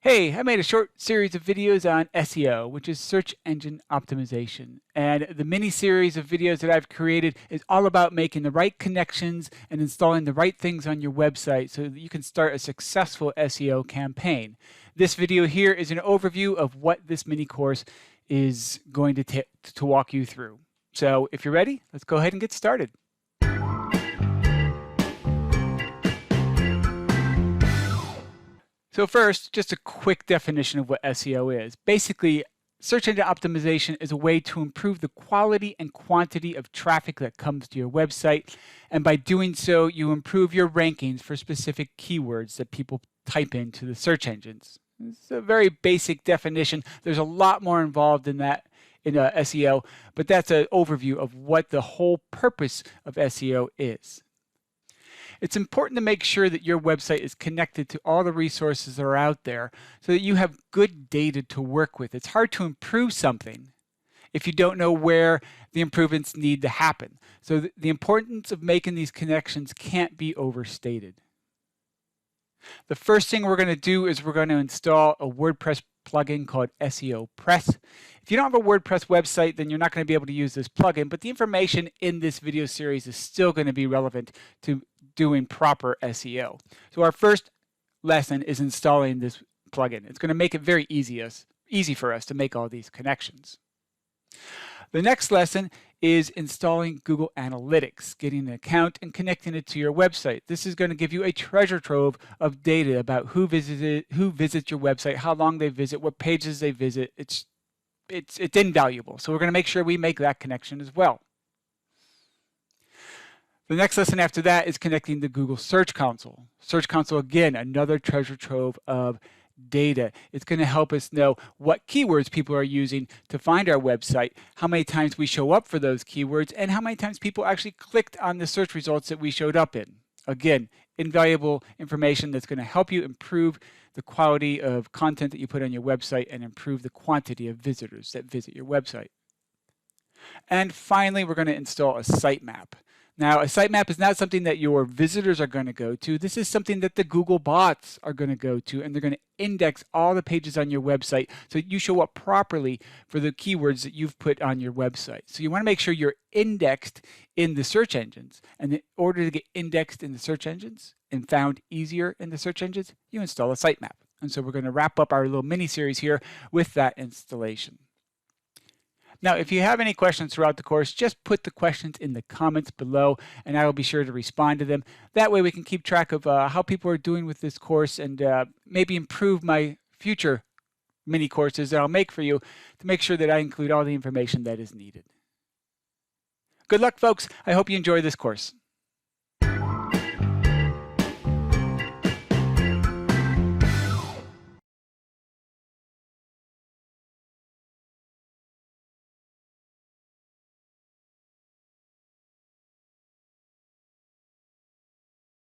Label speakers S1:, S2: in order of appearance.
S1: Hey, I made a short series of videos on SEO, which is search engine optimization. And the mini series of videos that I've created is all about making the right connections and installing the right things on your website so that you can start a successful SEO campaign. This video here is an overview of what this mini course is going to walk you through. So if you're ready, let's go ahead and get started. So first, just a quick definition of what SEO is. Basically, search engine optimization is a way to improve the quality and quantity of traffic that comes to your website. And by doing so, you improve your rankings for specific keywords that people type into the search engines. It's a very basic definition. There's a lot more involved in that in SEO, but that's an overview of what the whole purpose of SEO is. It's important to make sure that your website is connected to all the resources that are out there so that you have good data to work with. It's hard to improve something if you don't know where the improvements need to happen. So the importance of making these connections can't be overstated. The first thing we're going to do is we're going to install a WordPress plugin called SEOPress. If you don't have a WordPress website, then you're not going to be able to use this plugin, but the information in this video series is still going to be relevant to doing proper SEO. So our first lesson is installing this plugin. It's going to make it very easy for us to make all these connections. The next lesson is installing Google Analytics, getting an account and connecting it to your website. This is going to give you a treasure trove of data about who visits your website, how long they visit, what pages they visit. It's invaluable. So we're going to make sure we make that connection as well. The next lesson after that is connecting the Google Search Console. Search Console, again, another treasure trove of data. It's going to help us know what keywords people are using to find our website, how many times we show up for those keywords, and how many times people actually clicked on the search results that we showed up in. Again, invaluable information that's going to help you improve the quality of content that you put on your website and improve the quantity of visitors that visit your website. And finally, we're going to install a sitemap. Now, a sitemap is not something that your visitors are going to go to. This is something that the Google bots are going to go to, and they're going to index all the pages on your website so you show up properly for the keywords that you've put on your website. So you want to make sure you're indexed in the search engines. And in order to get indexed in the search engines and found easier in the search engines, you install a sitemap. And so we're going to wrap up our little mini-series here with that installation. Now, if you have any questions throughout the course, just put the questions in the comments below, and I will be sure to respond to them. That way we can keep track of how people are doing with this course and maybe improve my future mini courses that I'll make for you to make sure that I include all the information that is needed. Good luck, folks. I hope you enjoy this course.